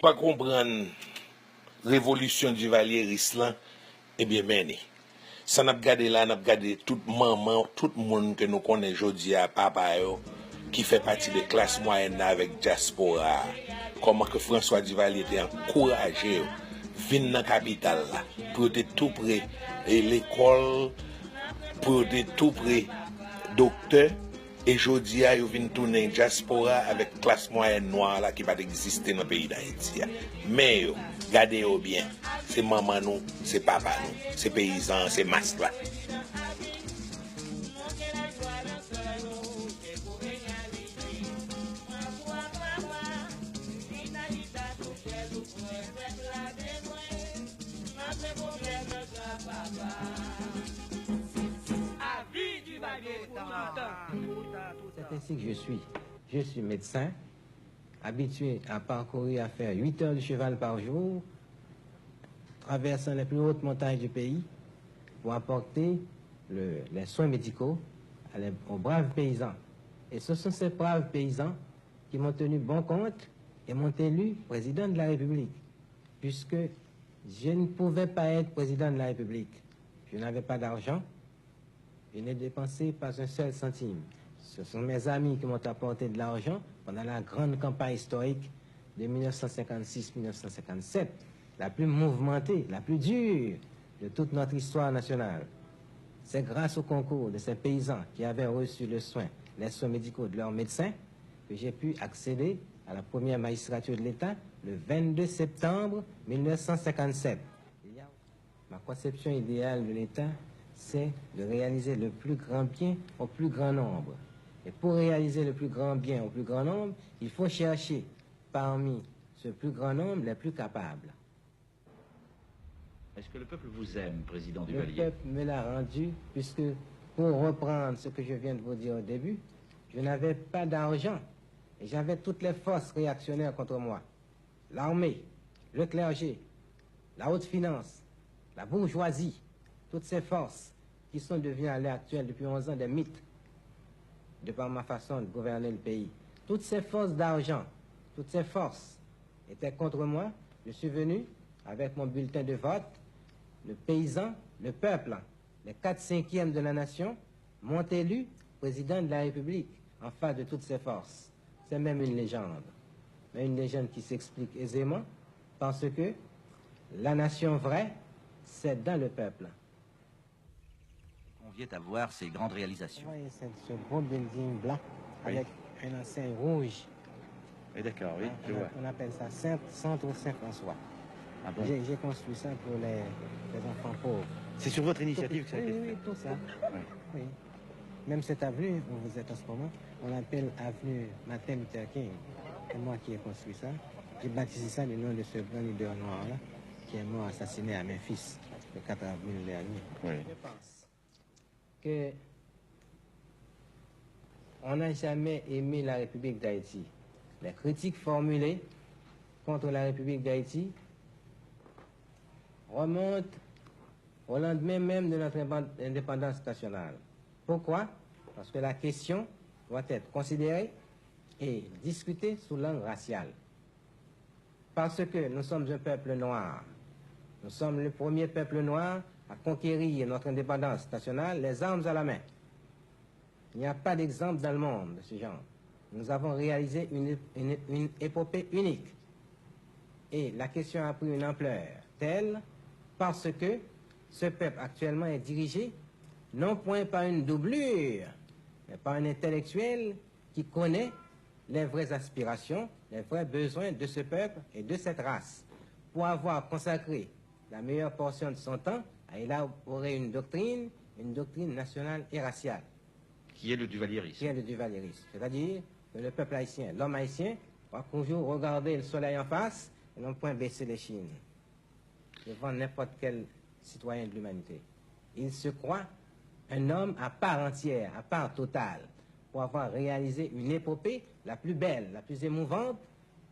Pas comprendre révolution du Valieris là, eh bien mené. Ça n'a pas gardé là, n'a pas gardé toute maman, tout le monde que nous connaissons aujourd'hui à papa yo, qui fait partie de classe moyenne avec diaspora. Comment que François Duvalier était encouragé venir dans la capitale là, pour être tout près de l'école, pour être tout près docteur. Et aujourd'hui, ils viennent tourner en diaspora avec classe moyenne noire là, qui va exister dans le pays d'Haïti. Mais regardez-vous bien, c'est maman nous, c'est papa nous, c'est paysans, c'est masse là. C'est ainsi que je suis. Je suis médecin, habitué à parcourir, à faire 8 heures de cheval par jour, traversant les plus hautes montagnes du pays pour apporter les soins médicaux aux braves paysans. Et ce sont ces braves paysans qui m'ont tenu bon compte et m'ont élu président de la République, puisque je ne pouvais pas être président de la République. Je n'avais pas d'argent, je n'ai dépensé pas un seul centime. Ce sont mes amis qui m'ont apporté de l'argent pendant la grande campagne historique de 1956-1957, la plus mouvementée, la plus dure de toute notre histoire nationale. C'est grâce au concours de ces paysans qui avaient reçu les soins médicaux de leurs médecins que j'ai pu accéder à la première magistrature de l'État le 22 septembre 1957. Ma conception idéale de l'État, c'est de réaliser le plus grand bien au plus grand nombre. Et pour réaliser le plus grand bien au plus grand nombre, il faut chercher parmi ce plus grand nombre les plus capables. Est-ce que le peuple vous aime, président Duvalier? Le peuple me l'a rendu, puisque, pour reprendre ce que je viens de vous dire au début, je n'avais pas d'argent et j'avais toutes les forces réactionnaires contre moi. L'armée, le clergé, la haute finance, la bourgeoisie, toutes ces forces qui sont devenues à l'heure actuelle depuis 11 ans des mythes, de par ma façon de gouverner le pays. Toutes ces forces d'argent, toutes ces forces étaient contre moi. Je suis venu avec mon bulletin de vote. Le paysan, le peuple, les 4/5 de la nation m'ont élu président de la République en face de toutes ces forces. C'est même une légende, mais une légende qui s'explique aisément parce que la nation vraie, c'est dans le peuple. On vient à voir ces grandes réalisations. Oui, c'est ce gros building blanc avec une enseigne rouge. Oui, d'accord, oui, je vois. On appelle ça Centre Saint-François. Ah bon? J'ai construit ça pour les enfants pauvres. C'est sur votre initiative que ça a été fait? Oui, tout ça. Oui. Oui. Même cette avenue où vous êtes en ce moment, on l'appelle avenue Martin Luther King. C'est moi qui ai construit ça. J'ai baptisé ça le nom de ce grand leader noir-là qui est mort assassiné à Memphis le 4 avril dernier. Oui. Je pense que on n'a jamais aimé la République d'Haïti. Les critiques formulées contre la République d'Haïti remontent au lendemain même de notre indépendance nationale. Pourquoi? Parce que la question doit être considérée et discutée sous l'angle racial. Parce que nous sommes un peuple noir. Nous sommes le premier peuple noir à conquérir notre indépendance nationale, les armes à la main. Il n'y a pas d'exemple dans le monde de ce genre. Nous avons réalisé une épopée unique. Et la question a pris une ampleur telle parce que ce peuple actuellement est dirigé non point par une doublure, mais par un intellectuel qui connaît les vraies aspirations, les vrais besoins de ce peuple et de cette race. Pour avoir consacré la meilleure portion de son temps à élaborer une doctrine nationale et raciale. Qui est le duvalierisme? Qui est le duvalierisme. C'est-à-dire que le peuple haïtien, l'homme haïtien, va toujours regarder le soleil en face et non point baisser les chines devant n'importe quel citoyen de l'humanité. Il se croit un homme à part entière, à part totale, pour avoir réalisé une épopée la plus belle, la plus émouvante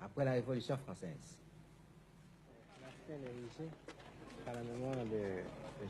après la Révolution française. La scène érigée par la mémoire de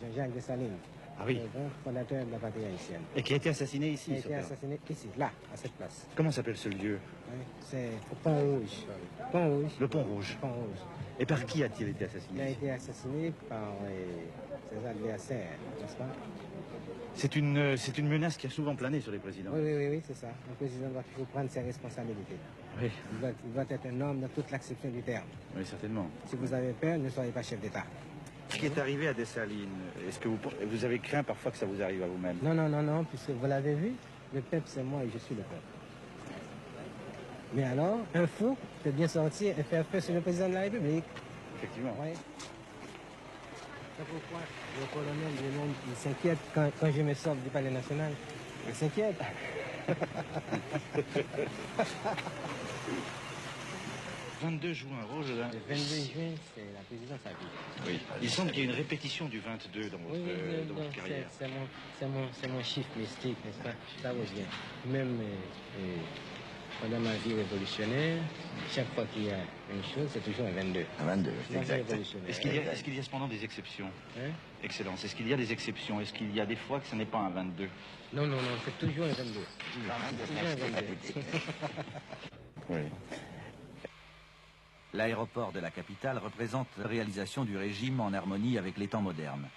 Jean-Jacques Dessalines. Ah oui. le grand fondateur de la patrie haïtienne. Et qui a été assassiné ici. Il a sur été Terre. assassiné ici, là, à cette place. Comment s'appelle ce lieu? Oui, c'est au Pont Rouge. Pont Rouge. Le Pont Rouge. Pont Rouge. Et par qui a-t-il été Il a assassiné? été assassiné par ses adversaires, n'est-ce pas? C'est une menace qui a souvent plané sur les présidents. Oui, c'est ça. Le président doit toujours prendre ses responsabilités. Oui, Il doit être un homme dans toute l'acception du terme. oui, certainement. Si vous avez peur, ne soyez pas chef d'État. Ce qui est arrivé à Dessalines, est-ce que vous avez craint parfois que ça vous arrive à vous-même? Non, puisque vous l'avez vu, le peuple c'est moi et je suis le peuple. Mais alors, un fou peut bien sortir et faire feu sur le président de la République. Effectivement. Oui. C'est pourquoi le colonel lui-même, il s'inquiète quand je me sors du palais national. Il s'inquiète. 22 juin, Rogelin. Le 22 juin, c'est la présidence à vie. Oui. Il semble qu'il y ait une répétition du 22 dans votre carrière. C'est mon chiffre mystique, n'est-ce pas? Ça revient. Même pendant ma vie révolutionnaire, chaque fois qu'il y a une chose, c'est toujours un 22. Un 22, C'est exact. révolutionnaire. Est-ce qu'il y a cependant des exceptions? Hein? Excellence. Est-ce qu'il y a des exceptions? Est-ce qu'il y a des fois que ce n'est pas un 22? Non, c'est toujours un 22. C'est toujours un 22. Oui. L'aéroport de la capitale représente la réalisation du régime en harmonie avec les temps modernes.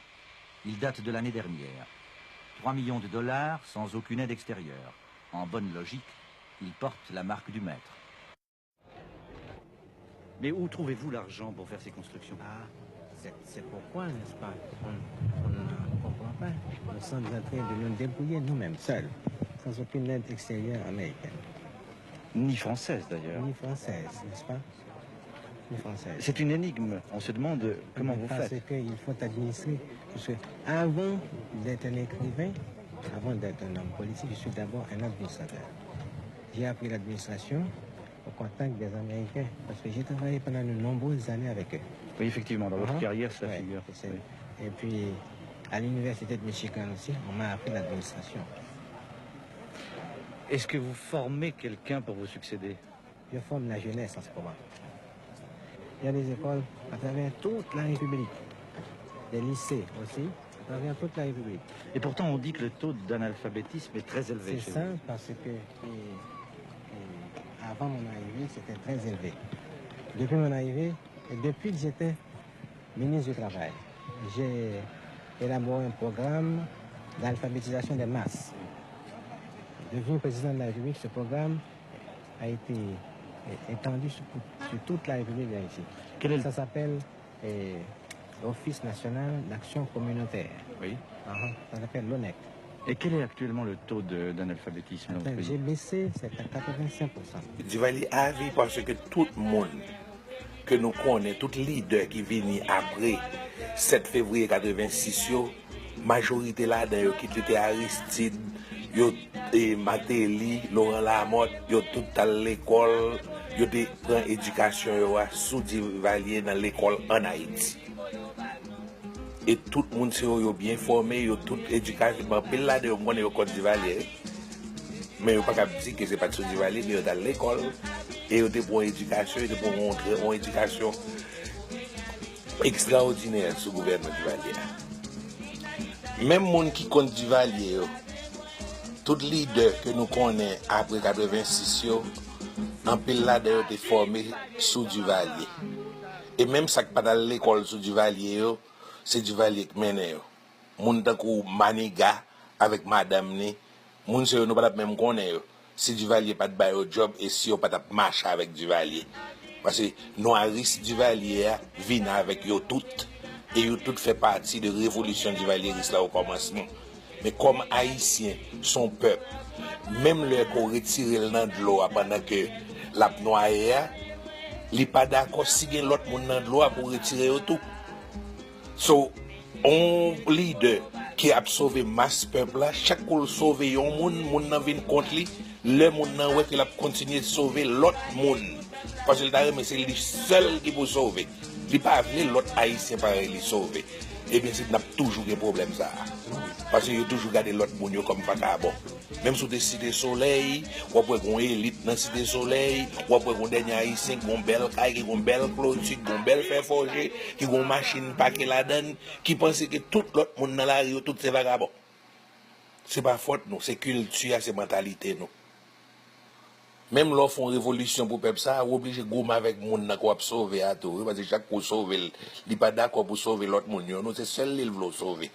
Il date de l'année dernière. 3 millions de dollars sans aucune aide extérieure. En bonne logique, il porte la marque du maître. Mais où trouvez-vous l'argent pour faire ces constructions? Ah, c'est pourquoi, n'est-ce pas, on ne comprend pas. Nous sommes en train de nous débrouiller nous-mêmes, seuls, sans aucune aide extérieure américaine. Ni française d'ailleurs. Ni française, n'est-ce pas? Ni française. C'est une énigme. On se demande comment vous Parce faites. qu'il faut administrer. Parce que avant d'être un écrivain, avant d'être un homme politique, je suis d'abord un administrateur. J'ai appris l'administration au contact des Américains parce que j'ai travaillé pendant de nombreuses années avec eux. Oui, effectivement, dans votre Ah, carrière, ça ouais, figure. c'est- Oui. Et puis, à l'université de Michigan aussi, on m'a appris l'administration. Est-ce que vous formez quelqu'un pour vous succéder? Je forme la jeunesse en ce moment. Il y a des écoles à travers toute la République, des lycées aussi, à travers toute la République. Et pourtant, on dit que le taux d'analphabétisme est très élevé C'est chez ça vous. parce que avant mon arrivée, c'était très élevé. Depuis mon arrivée, et depuis que j'étais ministre du Travail, j'ai élaboré un programme d'alphabétisation des masses. Devenu président de la République, ce programme a été étendu sur toute la République d'Haïti. Quel est le- Ça s'appelle l'Office national d'action communautaire. Oui. Ça s'appelle l'ONEC. Et quel est actuellement le taux d'analphabétisme dans votre pays? J'ai baissé, c'est à 85%. Duvalier a vie parce que tout le monde que nous connaissons, tout leader qui vient après 7 février 86, majorité là-dedans, qui était Aristide, Matéli, Laurent Lamotte, yo tout à l'école, yo te prend éducation sous Duvalier dans l'école en Haïti. Et tout le monde est bien formé, yo toute éducation, puis là de on est au Côte Duvalier. Mais il ne faut pas dire que ce n'est pas de Duvalier, mais dans l'école. Et il y a pour éducation, il y a pour montrer une éducation extraordinaire sur le gouvernement Duvalier. Même les gens qui comptent Duvalier, tous les leaders que nous connaissons après 86, en pile là de été formés sous Duvalier. Et même ça qui pas dans l'école sous Duvalier, c'est Duvalier qui mène. Les gens comme Maniga avec Madame Né, moun se yo nou pas même connaître si Duvalier pas de bail au job et si yo pas de marcher avec Duvalier parce que Noiris Duvalier vient avec yo tout et yo tout fait partie de révolution Duvalieriste là au commencement mais comme haïtien son peuple même le qu'on retire le dans de l'eau pendant que la noyé li pas d'accord si gen l'autre moun dans de l'eau pour retirer tout so on leader qui a sauvé masse peuple là chaque fois sauver un monde nan vinn contre lui le monde nan ouais qu'il a continué de sauver l'autre monde parce que mais c'est lui seul qui peut sauver il pas vle l'autre haïtien pareil lui sauver et bien c'est n'a toujours un problème ça Parce que yo toujours gardé l'autre moun yo comme vagabond. Même sous des cités soleil, ou après qu'on élite dans cité soleil, ou après qu'on dernier haïtien, qu'on belle caille, qui qu'on belle clôture, qu'on belle fer forgé, qui qu'on machine paquet la donne, qui pense que tout l'autre monde dans la rue, tout c'est vagabond. C'est pas faute nous, c'est culture, c'est mentalité nous. Même l'on font révolution pour peuple ça, obligé de gommer avec moun qui va sauver à tout, parce que chaque pour sauver, il n'est pas d'accord pour sauver l'autre monde, nous c'est seul qui veut sauver.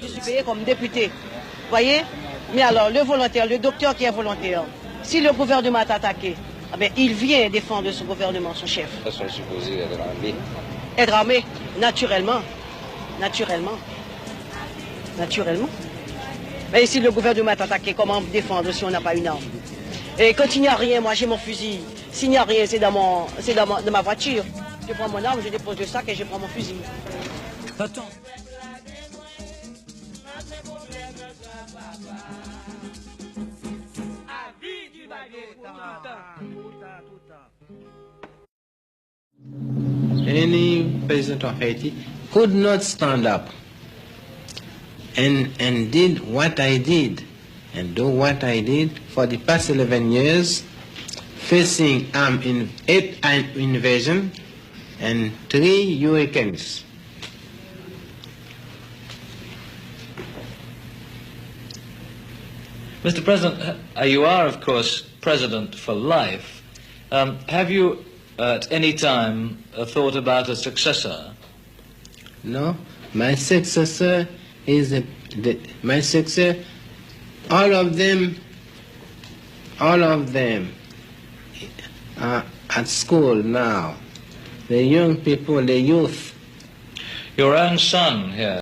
Je suis payé comme député, voyez. Mais alors, le volontaire, le docteur qui est volontaire, si le gouvernement est attaqué, eh bien, il vient défendre son gouvernement, son chef. Ils sont supposés être armés. Être armé, naturellement. Naturellement. Naturellement. Mais si le gouvernement est attaqué, comment défendre si on n'a pas une arme? Et quand il n'y a rien, moi j'ai mon fusil. S'il n'y a rien, c'est dans ma voiture. Je prends mon arme, je dépose le sac et je prends mon fusil. Attends. Any president of Haiti could not stand up and did what I did and do what I did for the past 11 years, facing 8 invasion and 3 hurricanes. Mr. President, you are, of course, President for life. Have you at any time thought about a successor? No, my successor is my successor. All of them are at school now. The young people, the youth. Your own son here.